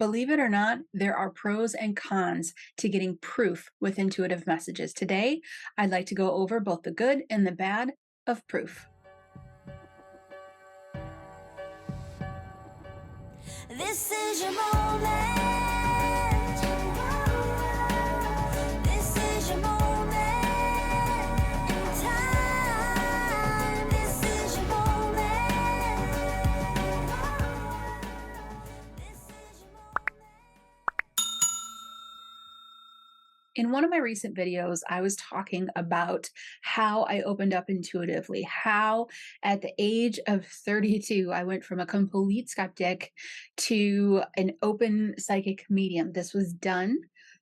Believe it or not, there are pros and cons to getting proof with intuitive messages. Today, I'd like to go over both the good and the bad of proof. This is your moment. This is your moment in time. This is your moment. This is your moment. In one of my recent videos, I was talking about how I opened up intuitively, how at the age of 32, I went from a complete skeptic to an open psychic medium. This was done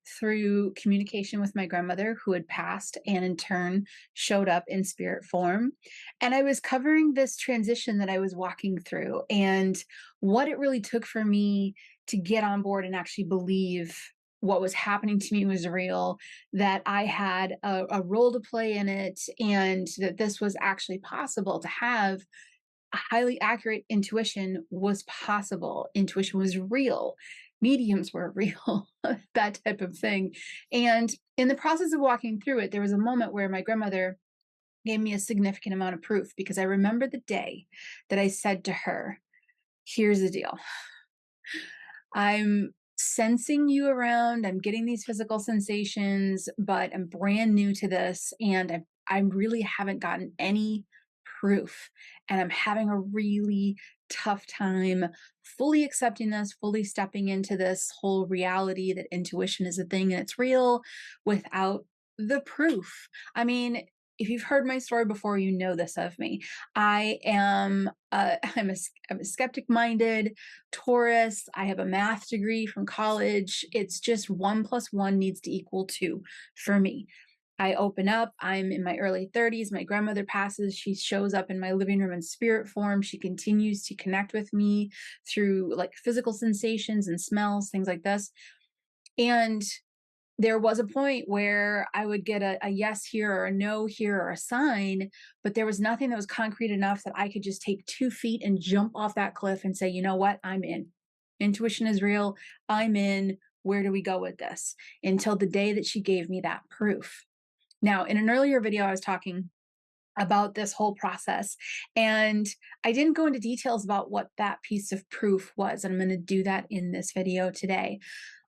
through communication with my grandmother who had passed and in turn showed up in spirit form. And I was covering this transition that I was walking through and what it really took for me to get on board and actually believe what was happening to me was real, that I had a role to play in it, and that this was actually possible to have a highly accurate intuition was possible. Intuition was real. Mediums were real, that type of thing. And in the process of walking through it, there was a moment where my grandmother gave me a significant amount of proof because I remember the day that I said to her, here's the deal. I'm sensing you around. I'm getting these physical sensations, but I'm brand new to this and I really haven't gotten any proof. And I'm having a really tough time fully accepting this, fully stepping into this whole reality that intuition is a thing and it's real without the proof. I mean, if you've heard my story before, you know this of me. I am I'm a skeptic minded Taurus. I have a math degree from college. It's just one plus one needs to equal two for me. I open up. I'm in my early 30s. My grandmother passes. She shows up in my living room in spirit form. She continues to connect with me through like physical sensations and smells, things like this. And there was a point where I would get a yes here or a no here or a sign, but there was nothing that was concrete enough that I could just take 2 feet and jump off that cliff and say, you know what, I'm in. Intuition is real. I'm in. Where do we go with this? Until the day that she gave me that proof. Now, in an earlier video, I was talking about this whole process, and I didn't go into details about what that piece of proof was. And I'm going to do that in this video today.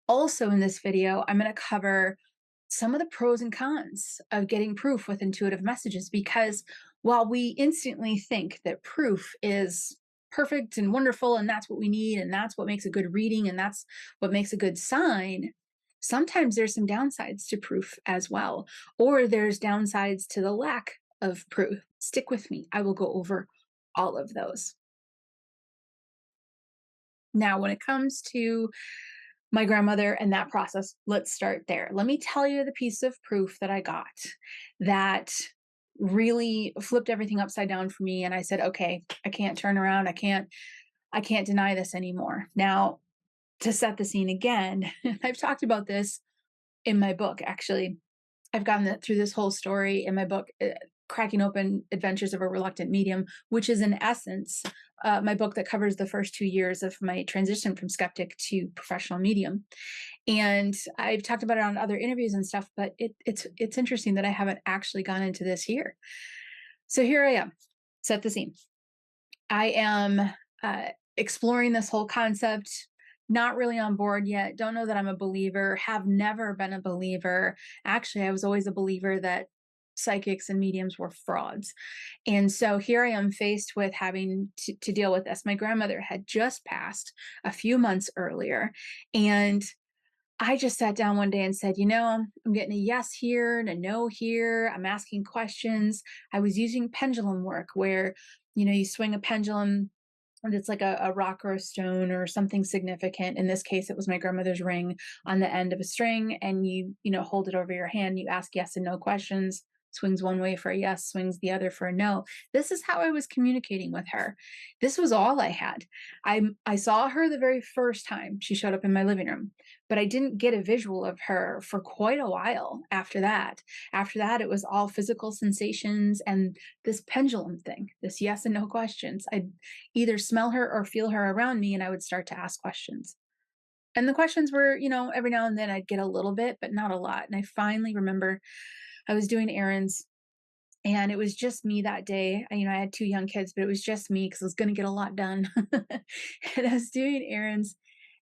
Also in this video, I'm going to cover some of the pros and cons of getting proof with intuitive messages, because while we instantly think that proof is perfect and wonderful and that's what we need and that's what makes a good reading and that's what makes a good sign, sometimes there's some downsides to proof as well, or there's downsides to the lack of proof. Stick with me. I will go over all of those. Now, when it comes to my grandmother and that process, let's start there. Let me tell you the piece of proof that I got that really flipped everything upside down for me. And I said, okay, I can't turn around. I can't deny this anymore. Now, to set the scene again, I've talked about this in my book, actually. I've gotten through this whole story in my book, Cracking Open Adventures of a Reluctant Medium, which is in essence my book that covers the first 2 years of my transition from skeptic to professional medium. And I've talked about it on other interviews and stuff, but it's interesting that I haven't actually gone into this here. So here I am. Set the scene. I am exploring this whole concept. Not really on board yet. Don't know that I'm a believer. Have never been a believer. Actually, I was always a believer that psychics and mediums were frauds. And so here I am faced with having to deal with this. My grandmother had just passed a few months earlier. And I just sat down one day and said, I'm getting a yes here and a no here. I'm asking questions. I was using pendulum work where, you swing a pendulum and it's like a rock or a stone or something significant. In this case, it was my grandmother's ring on the end of a string, and you hold it over your hand. You ask yes and no questions. Swings one way for a yes, swings the other for a no. This is how I was communicating with her. This was all I had. I saw her the very first time she showed up in my living room, but I didn't get a visual of her for quite a while after that. After that, it was all physical sensations and this pendulum thing, this yes and no questions. I'd either smell her or feel her around me, and I would start to ask questions. And the questions were, every now and then I'd get a little bit, but not a lot. And I finally remember I was doing errands and it was just me that day. I had 2 young kids, but it was just me because I was gonna get a lot done. And I was doing errands,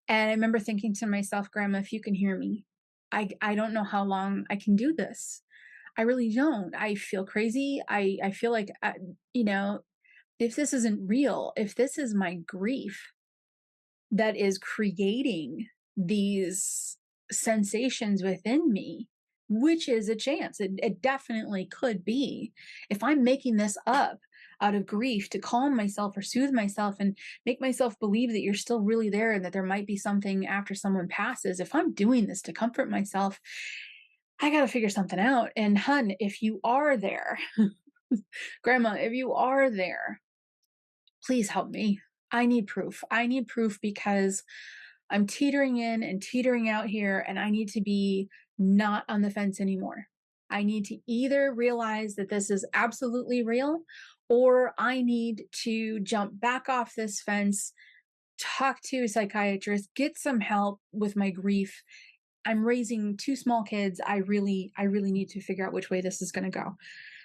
and I remember thinking to myself, "Grandma, if you can hear me, I don't know how long I can do this. I really don't. I feel crazy. I feel like, you know, if this isn't real, if this is my grief that is creating these sensations within me, which is a chance. It definitely could be. If I'm making this up out of grief to calm myself or soothe myself and make myself believe that you're still really there and that there might be something after someone passes, if I'm doing this to comfort myself, I got to figure something out. And, hun, if you are there, grandma, if you are there, please help me. I need proof. I need proof because I'm teetering in and teetering out here, and I need to be not on the fence anymore. I need to either realize that this is absolutely real, or I need to jump back off this fence, talk to a psychiatrist, get some help with my grief. I'm raising 2 small kids. I really need to figure out which way this is going to go.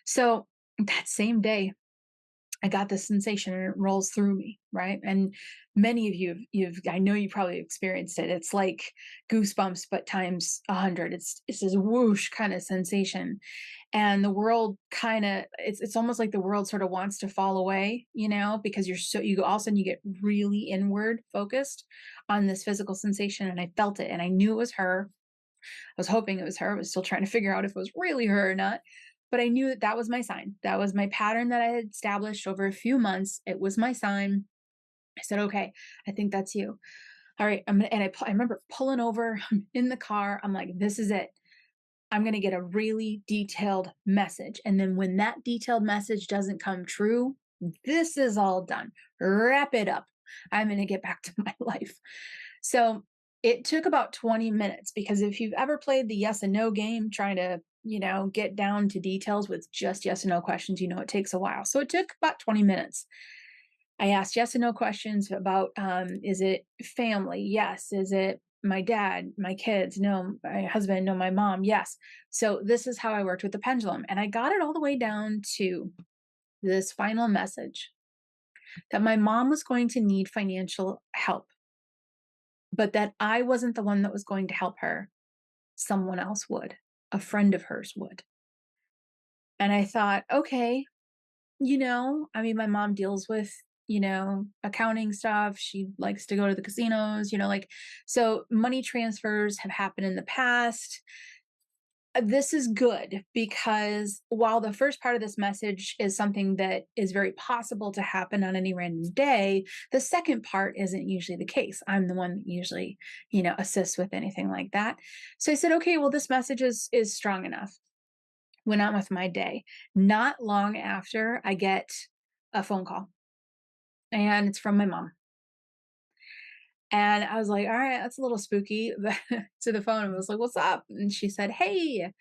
So that same day, I got this sensation and it rolls through me, right? And many of you, I know you probably experienced it. It's like goosebumps, but times 100. It's this whoosh kind of sensation, and the world kind of, it's almost like the world sort of wants to fall away, because you all of a sudden you get really inward focused on this physical sensation, and I felt it, and I knew it was her. I was hoping it was her. I was still trying to figure out if it was really her or not. But I knew that that was my sign. That was my pattern that I had established over a few months. It was my sign. I said, okay, I think that's you. All right. I remember pulling over in the car. I'm like, this is it. I'm going to get a really detailed message. And then when that detailed message doesn't come true, this is all done. Wrap it up. I'm going to get back to my life. So it took about 20 minutes because if you've ever played the yes and no game, trying to, get down to details with just yes and no questions, it takes a while. So it took about 20 minutes. I asked yes and no questions about, is it family? Yes. Is it my dad, my kids? No. My husband? No. My mom? Yes. So this is how I worked with the pendulum. And I got it all the way down to this final message that my mom was going to need financial help, but that I wasn't the one that was going to help her. Someone else would, a friend of hers would. And I thought, okay, I mean, my mom deals with, accounting stuff. She likes to go to the casinos, so money transfers have happened in the past. This is good because while the first part of this message is something that is very possible to happen on any random day, the second part isn't usually the case. I'm the one that usually, assists with anything like that. So I said, okay, well, this message is strong enough. Went on with my day. Not long after, I get a phone call, and it's from my mom. And I was like, all right, that's a little spooky. To the phone, I was like, what's up? And she said, hey,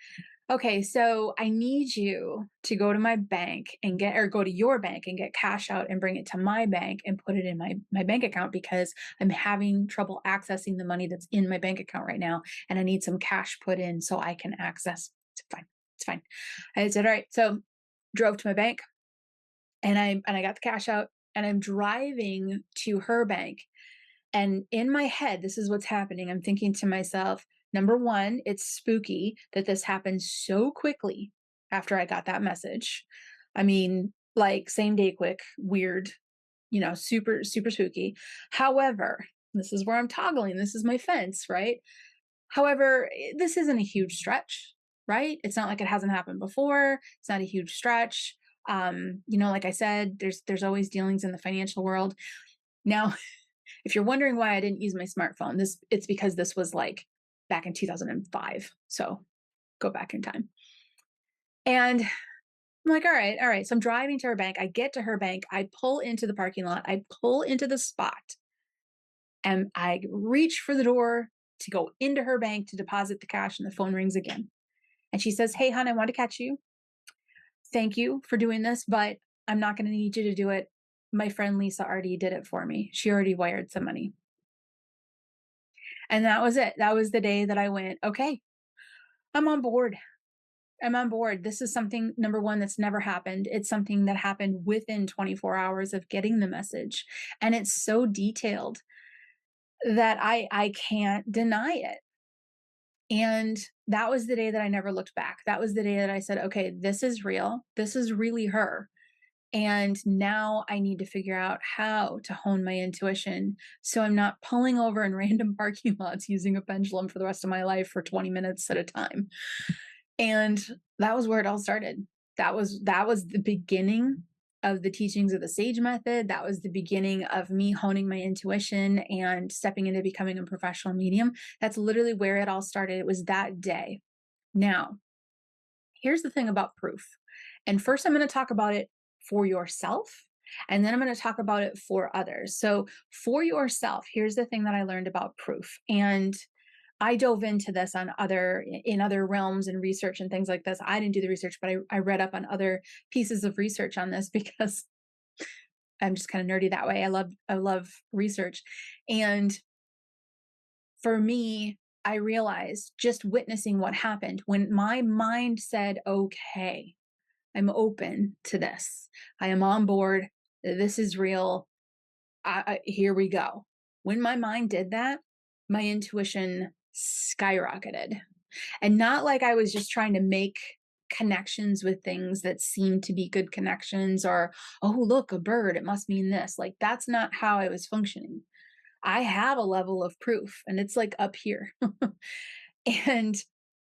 okay, so I need you to go to my bank and or go to your bank and get cash out and bring it to my bank and put it in my bank account because I'm having trouble accessing the money that's in my bank account right now. And I need some cash put in so I can access. It's fine. It's fine. I said, all right. So drove to my bank and I got the cash out and I'm driving to her bank. And in my head, this is what's happening. I'm thinking to myself, number one, it's spooky that this happened so quickly after I got that message. I mean, like same day quick, weird, super, super spooky. However, this is where I'm toggling. This is my fence, right? However, this isn't a huge stretch, right? It's not like it hasn't happened before. It's not a huge stretch. Like I said, there's always dealings in the financial world. Now, if you're wondering why I didn't use my smartphone, it's because this was like back in 2005. So go back in time. And I'm like, all right, all right. So I'm driving to her bank. I get to her bank. I pull into the parking lot. I pull into the spot and I reach for the door to go into her bank to deposit the cash, and the phone rings again. And she says, hey, hon, I want to catch you. Thank you for doing this, but I'm not going to need you to do it. My friend Lisa already did it for me. She already wired some money. And that was it. That was the day that I went, okay, I'm on board. I'm on board. This is something, number one, that's never happened. It's something that happened within 24 hours of getting the message. And it's so detailed that I can't deny it. And that was the day that I never looked back. That was the day that I said, okay, this is real. This is really her. And now I need to figure out how to hone my intuition so I'm not pulling over in random parking lots using a pendulum for the rest of my life for 20 minutes at a time. And that was where it all started. That was the beginning of the teachings of the Sage Method. That was the beginning of me honing my intuition and stepping into becoming a professional medium. That's literally where it all started. It was that day. Now, here's the thing about proof. And first, I'm going to talk about it for yourself. And then I'm going to talk about it for others. So, for yourself, here's the thing that I learned about proof. And I dove into this on in other realms and research and things like this. I didn't do the research, but I read up on other pieces of research on this because I'm just kind of nerdy that way. I love research. And for me, I realized just witnessing what happened when my mind said, okay, I'm open to this. I am on board. This is real. Here we go. When my mind did that, my intuition skyrocketed. And not like I was just trying to make connections with things that seemed to be good connections or, oh, look, a bird, it must mean this. Like, that's not how I was functioning. I have a level of proof and it's like up here. And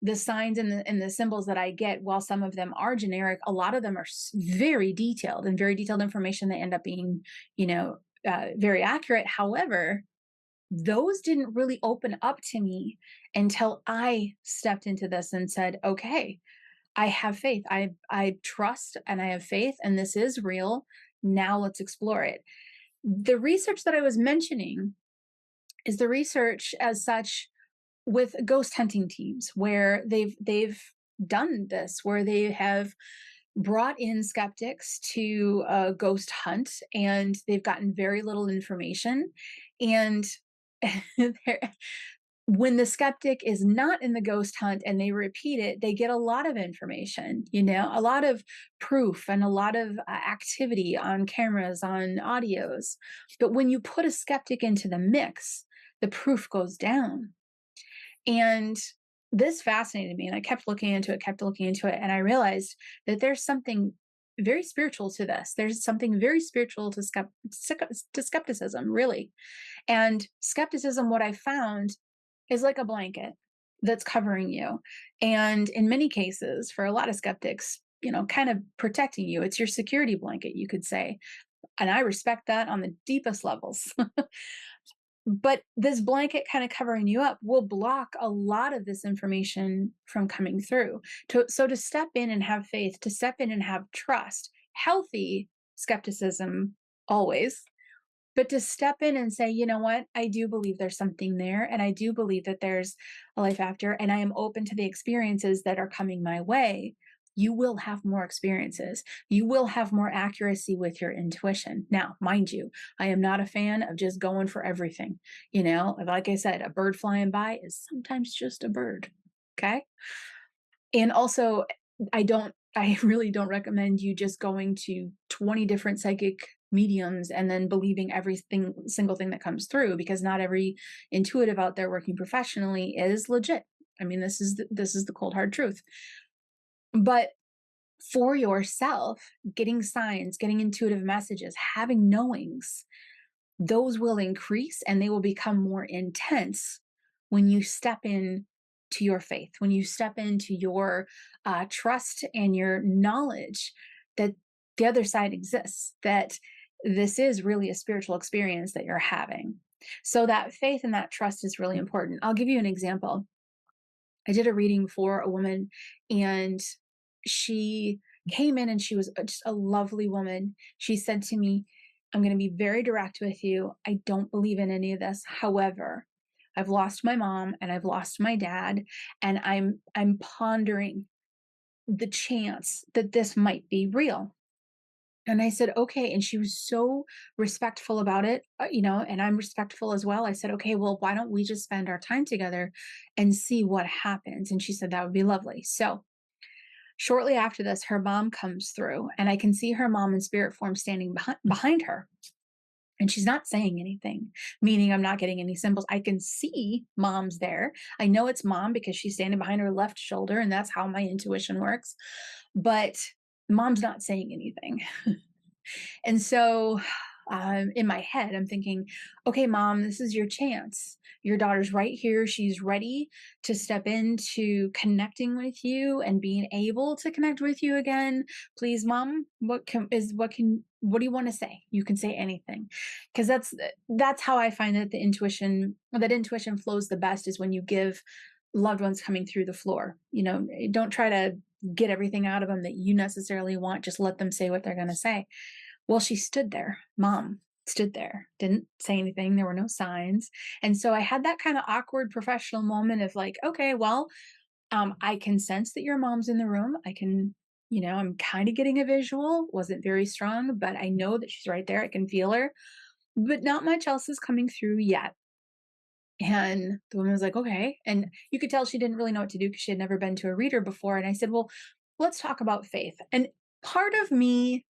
the signs and the symbols that I get, while some of them are generic, a lot of them are very detailed and very detailed information that end up being, you know, very accurate. However, those didn't really open up to me until I stepped into this and said, okay, I have faith. I trust and I have faith, and this is real. Now let's explore it. The research that I was mentioning is the research as such with ghost hunting teams where they've done this, where they have brought in skeptics to a ghost hunt and they've gotten very little information. And when the skeptic is not in the ghost hunt and they repeat it, they get a lot of information, you know, a lot of proof and a lot of activity on cameras, on audios. But when you put a skeptic into the mix, the proof goes down. And this fascinated me, and I kept looking into it, kept looking into it, and I realized that there's something very spiritual to this. There's something very spiritual to skepticism, really. And skepticism, what I found, is like a blanket that's covering you. And in many cases, for a lot of skeptics, you know, kind of protecting you. It's your security blanket, you could say. And I respect that on the deepest levels. But this blanket kind of covering you up will block a lot of this information from coming through. So to step in and have faith, to step in and have trust, healthy skepticism always, but to step in and say, you know what, I do believe there's something there, and I do believe that there's a life after, and I am open to the experiences that are coming my way. You will have more experiences. You will have more accuracy with your intuition. Now, mind you, I am not a fan of just going for everything. You know, like I said, a bird flying by is sometimes just a bird. Okay. And also, I really don't recommend you just going to 20 different psychic mediums and then believing everything single thing that comes through, because not every intuitive out there working professionally is legit. I mean, this is the cold hard truth. But for yourself, getting signs, getting intuitive messages, having knowings, those will increase and they will become more intense when you step in to your faith, when you step into your trust and your knowledge that the other side exists, that this is really a spiritual experience that you're having. So that faith and that trust is really important. I'll give you an example. I did a reading for a woman, and she came in and she was just a lovely woman. She said to me, I'm going to be very direct with you. I don't believe in any of this. However, I've lost my mom and I've lost my dad, and I'm pondering the chance that this might be real. And I said, "Okay," and she was so respectful about it, and I'm respectful as well. I said, "Okay, well, why don't we just spend our time together and see what happens?" And she said, "That would be lovely." So, shortly after this, her mom comes through, and I can see her mom in spirit form standing behind her. And she's not saying anything, meaning I'm not getting any symbols. I can see mom's there. I know it's mom because she's standing behind her left shoulder, and that's how my intuition works. But mom's not saying anything. And so, in my head, I'm thinking, okay, mom, this is your chance. Your daughter's right here. She's ready to step into connecting with you and being able to connect with you again. Please, mom, what do you want to say? You can say anything. Because that's how I find that intuition flows the best is when you give loved ones coming through the floor. Don't try to get everything out of them that you necessarily want. Just let them say what they're going to say. Well, she stood there. Mom stood there, didn't say anything. There were no signs. And so I had that kind of awkward professional moment of like, okay, well, I can sense that your mom's in the room. I'm kind of getting a visual, wasn't very strong, but I know that she's right there. I can feel her, but not much else is coming through yet. And the woman was like, okay. And you could tell she didn't really know what to do because she had never been to a reader before. And I said, well, let's talk about faith. And part of me,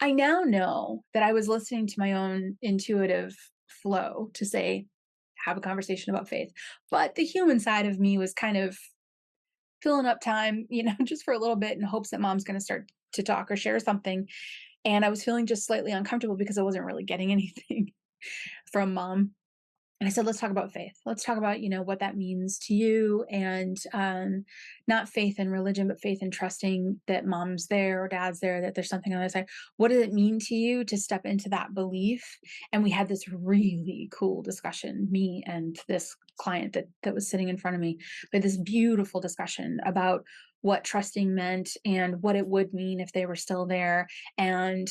I now know that I was listening to my own intuitive flow to say, have a conversation about faith. But the human side of me was kind of filling up time, just for a little bit in hopes that mom's going to start to talk or share something. And I was feeling just slightly uncomfortable because I wasn't really getting anything from mom. And I said, let's talk about faith. Let's talk about, what that means to you and not faith in religion, but faith in trusting that mom's there or dad's there, that there's something on the other side. What does it mean to you to step into that belief? And we had this really cool discussion, me and this client that was sitting in front of me. We had this beautiful discussion about what trusting meant and what it would mean if they were still there. And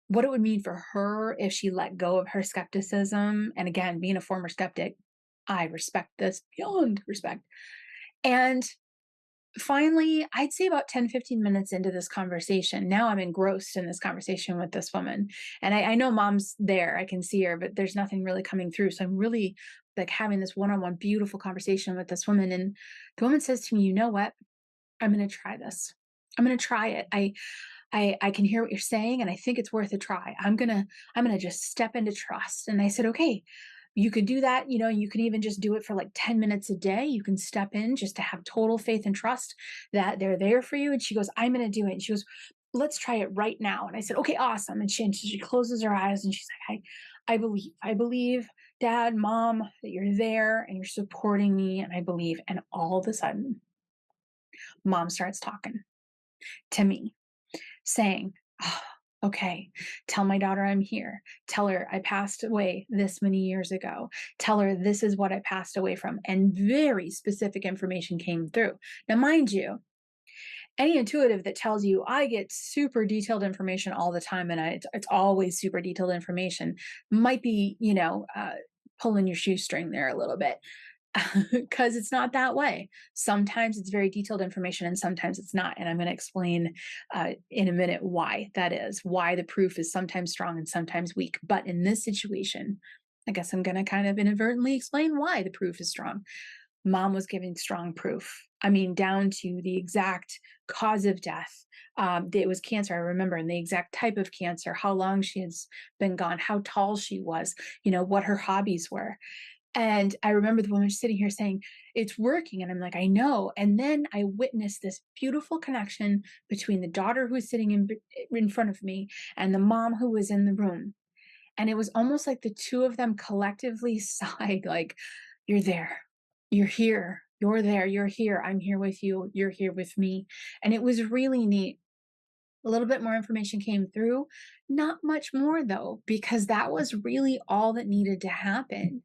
what it would mean for her if she let go of her skepticism. And again, being a former skeptic, I respect this beyond respect. And finally, I'd say about 10, 15 minutes into this conversation, now I'm engrossed in this conversation with this woman. And I know mom's there, I can see her, but there's nothing really coming through. So I'm really like having this one on one beautiful conversation with this woman. And the woman says to me, you know what? I'm going to try this. I'm going to try it. I can hear what you're saying and I think it's worth a try. I'm going to just step into trust. And I said, "Okay, you could do that, you can even just do it for like 10 minutes a day. You can step in just to have total faith and trust that they're there for you." And she goes, "I'm going to do it." And she goes, "Let's try it right now." And I said, "Okay, awesome." And she closes her eyes and she's like, I believe, dad, mom, that you're there and you're supporting me and I believe." And all of a sudden, mom starts talking to me saying, "Oh, okay, tell my daughter I'm here. Tell her I passed away this many years ago. Tell her this is what I passed away from." And very specific information came through. Now, mind you, any intuitive that tells you I get super detailed information all the time and it's always super detailed information might be, pulling your shoestring there a little bit because it's not that way. Sometimes it's very detailed information and sometimes it's not. And I'm going to explain in a minute why that is, why the proof is sometimes strong and sometimes weak. But in this situation, I guess I'm going to kind of inadvertently explain why the proof is strong. Mom was giving strong proof. I mean, down to the exact cause of death. It was cancer, I remember, and the exact type of cancer, how long she has been gone, how tall she was, what her hobbies were. And I remember the woman sitting here saying, "It's working." And I'm like, "I know." And then I witnessed this beautiful connection between the daughter who was sitting in front of me and the mom who was in the room. And it was almost like the two of them collectively sighed, like, "You're there. You're here. You're there. You're here. I'm here with you. You're here with me." And it was really neat. A little bit more information came through, not much more though, because that was really all that needed to happen.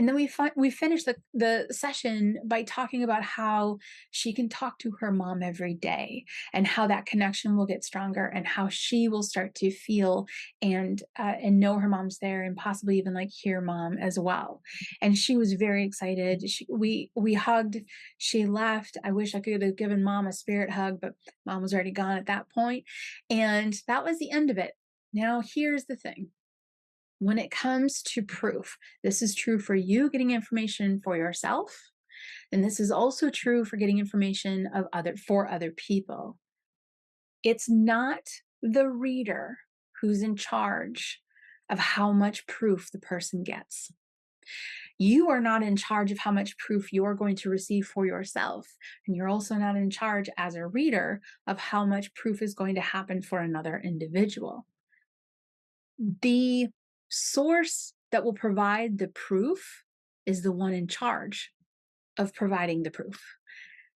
And then we finished the session by talking about how she can talk to her mom every day, and how that connection will get stronger, and how she will start to feel and know her mom's there, and possibly even like hear mom as well. And she was very excited. We hugged. She left. I wish I could have given mom a spirit hug, but mom was already gone at that point, and that was the end of it. Now here's the thing: when it comes to proof, this is true for you getting information for yourself, and this is also true for getting information of other for other people. It's not the reader who's in charge of how much proof the person gets. You are not in charge of how much proof you're going to receive for yourself, and you're also not in charge as a reader of how much proof is going to happen for another individual. The source that will provide the proof is the one in charge of providing the proof.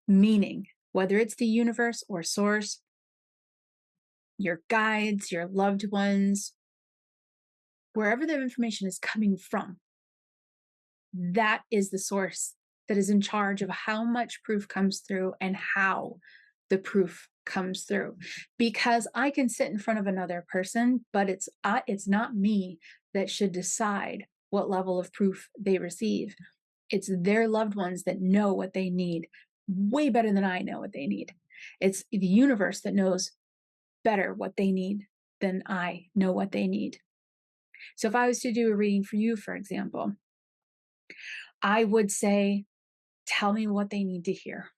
Meaning, whether it's the universe or source, your guides, your loved ones, wherever the information is coming from, that is the source that is in charge of how much proof comes through and how the proof comes through. Because I can sit in front of another person, but it's not me that should decide what level of proof they receive. It's their loved ones that know what they need way better than I know what they need. It's the universe that knows better what they need than I know what they need. So if I was to do a reading for you, for example, I would say, tell me what they need to hear.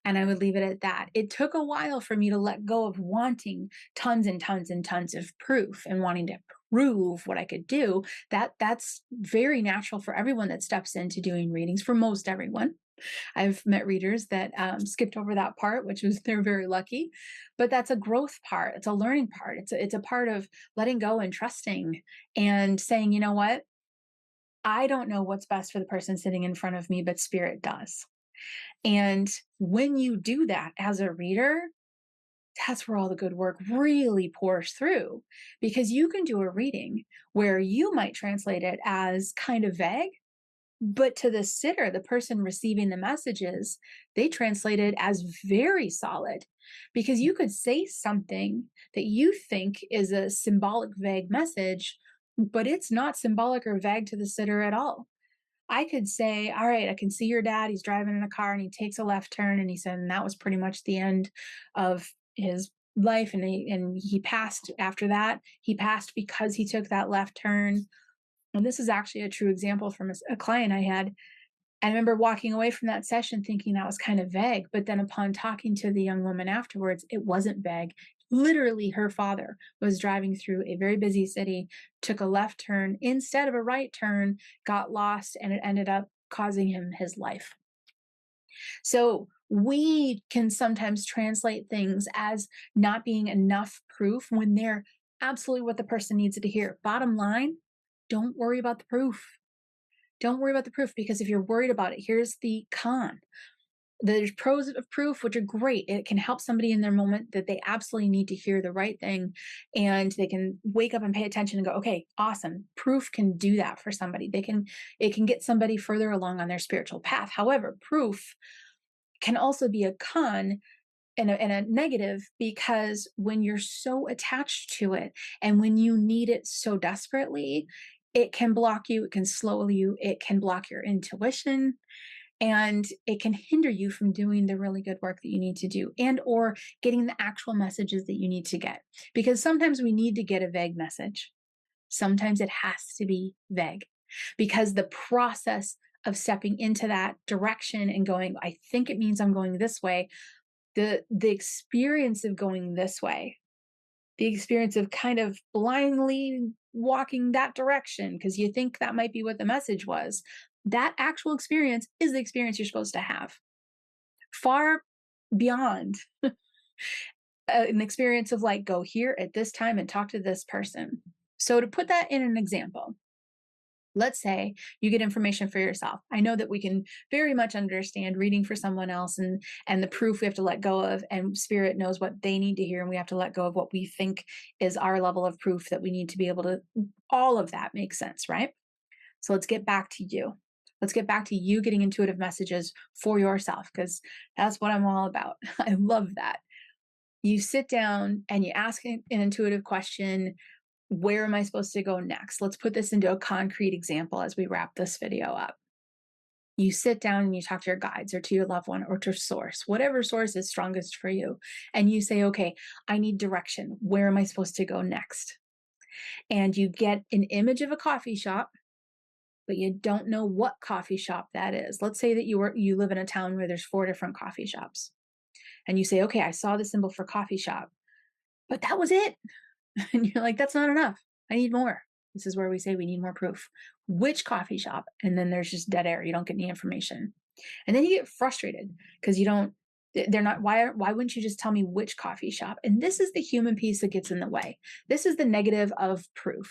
And I would leave it at that. It took a while for me to let go of wanting tons and tons and tons of proof and wanting to prove what I could do. That's very natural for everyone that steps into doing readings, for most everyone. I've met readers that skipped over that part, which was they're very lucky. But that's a growth part. It's a learning part. It's a part of letting go and trusting and saying, you know what? I don't know what's best for the person sitting in front of me, but spirit does. And when you do that as a reader, that's where all the good work really pours through, because you can do a reading where you might translate it as kind of vague, but to the sitter, the person receiving the messages, they translate it as very solid, because you could say something that you think is a symbolic, vague message, but it's not symbolic or vague to the sitter at all. I could say, all right, I can see your dad. He's driving in a car and he takes a left turn. And he said, and that was pretty much the end of his life. And he passed after that. He passed because he took that left turn. And this is actually a true example from a client I had. I remember walking away from that session thinking that was kind of vague, but then upon talking to the young woman afterwards, it wasn't vague. Literally, her father was driving through a very busy city, took a left turn instead of a right turn, got lost, and it ended up causing him his life. So we can sometimes translate things as not being enough proof when they're absolutely what the person needs to hear. Bottom line, don't worry about the proof. Don't worry about the proof, because if you're worried about it, here's the con. There's pros of proof, which are great. It can help somebody in their moment that they absolutely need to hear the right thing, and they can wake up and pay attention and go, okay, awesome. Proof can do that for somebody. It can get somebody further along on their spiritual path. However, proof can also be a con and a negative, because when you're so attached to it and when you need it so desperately, it can block you, it can slow you, it can block your intuition, and it can hinder you from doing the really good work that you need to do, and or getting the actual messages that you need to get. Because sometimes we need to get a vague message. Sometimes it has to be vague, because the process of stepping into that direction and going, I think it means I'm going this way, the experience of going this way, the experience of kind of blindly walking that direction because you think that might be what the message was, that actual experience is the experience you're supposed to have. Far beyond an experience of like, go here at this time and talk to this person. So, to put that in an example, let's say you get information for yourself. I know that we can very much understand reading for someone else, and the proof we have to let go of, and spirit knows what they need to hear, and we have to let go of what we think is our level of proof that we need to be able to, all of that makes sense, right? So let's get back to you. Let's get back to you getting intuitive messages for yourself because that's what I'm all about. I love that. You sit down and you ask an intuitive question. Where am I supposed to go next? Let's put this into a concrete example as we wrap this video up. You sit down and you talk to your guides or to your loved one or to source, whatever source is strongest for you. And you say, okay, I need direction. Where am I supposed to go next? And you get an image of a coffee shop, but you don't know what coffee shop that is. Let's say that you live in a town where there's 4 different coffee shops. And you say, okay, I saw the symbol for coffee shop, but that was it. And you're like, that's not enough. I need more. This is where we say we need more proof. Which coffee shop? And then there's just dead air. You don't get any information. And then you get frustrated because you don't, they're not, why wouldn't you just tell me which coffee shop? And this is the human piece that gets in the way. This is the negative of proof.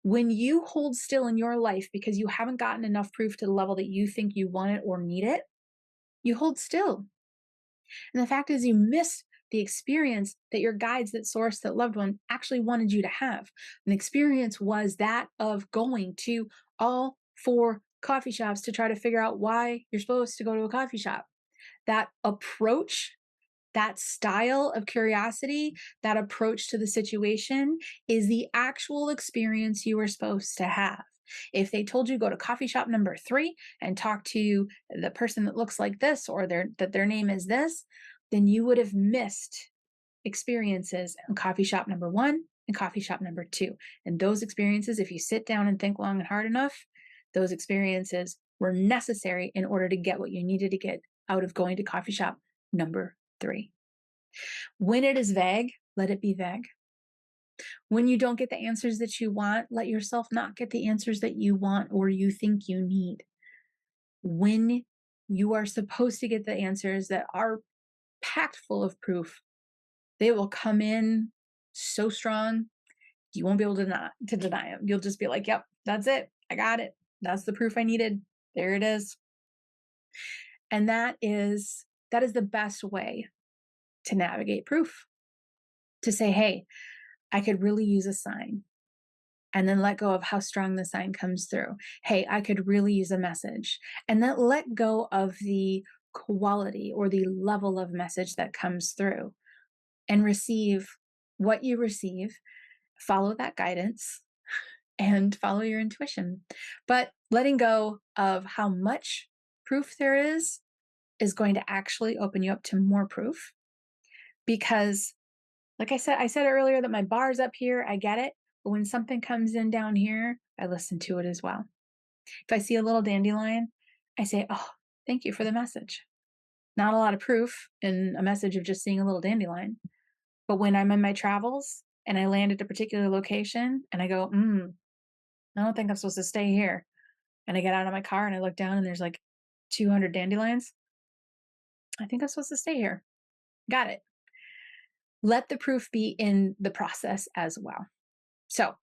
When you hold still in your life because you haven't gotten enough proof to the level that you think you want it or need it, you hold still. And the fact is, you miss the experience that your guides, that source, that loved one actually wanted you to have. An experience was that of going to all 4 coffee shops to try to figure out why you're supposed to go to a coffee shop. That approach, that style of curiosity, that approach to the situation is the actual experience you were supposed to have. If they told you go to coffee shop number 3 and talk to the person that looks like this or that their name is this, then you would have missed experiences in coffee shop number 1 and coffee shop number 2. And those experiences, if you sit down and think long and hard enough, those experiences were necessary in order to get what you needed to get out of going to coffee shop number 3. When it is vague, let it be vague. When you don't get the answers that you want, let yourself not get the answers that you want or you think you need. When you are supposed to get the answers that are packed full of proof, they will come in so strong, you won't be able to deny them. You'll just be like, yep, that's it. I got it. That's the proof I needed. There it is. And that is the best way to navigate proof. To say, hey, I could really use a sign. And then let go of how strong the sign comes through. Hey, I could really use a message. And then let go of the quality or the level of message that comes through and receive what you receive. Follow that guidance and follow your intuition. But letting go of how much proof there is going to actually open you up to more proof. Because, like I said earlier that my bar's up here, I get it. But when something comes in down here, I listen to it as well. If I see a little dandelion, I say, oh, thank you for the message. Not a lot of proof in a message of just seeing a little dandelion. But when I'm in my travels and I land at a particular location and I go, I don't think I'm supposed to stay here. And I get out of my car and I look down and there's like 200 dandelions. I think I'm supposed to stay here. Got it. Let the proof be in the process as well. So,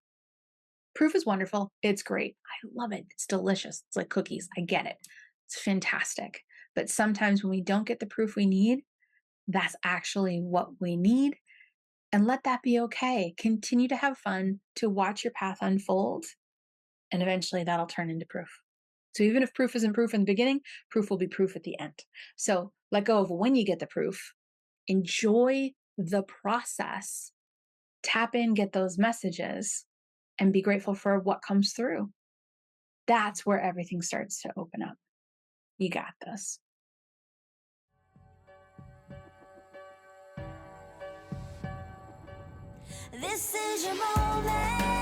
proof is wonderful. It's great. I love it. It's delicious. It's like cookies. I get it. It's fantastic. But sometimes when we don't get the proof we need, that's actually what we need. And let that be okay. Continue to have fun, to watch your path unfold. And eventually that'll turn into proof. So even if proof isn't proof in the beginning, proof will be proof at the end. So let go of when you get the proof. Enjoy the process. Tap in, get those messages, and be grateful for what comes through. That's where everything starts to open up. You got this. This is your moment.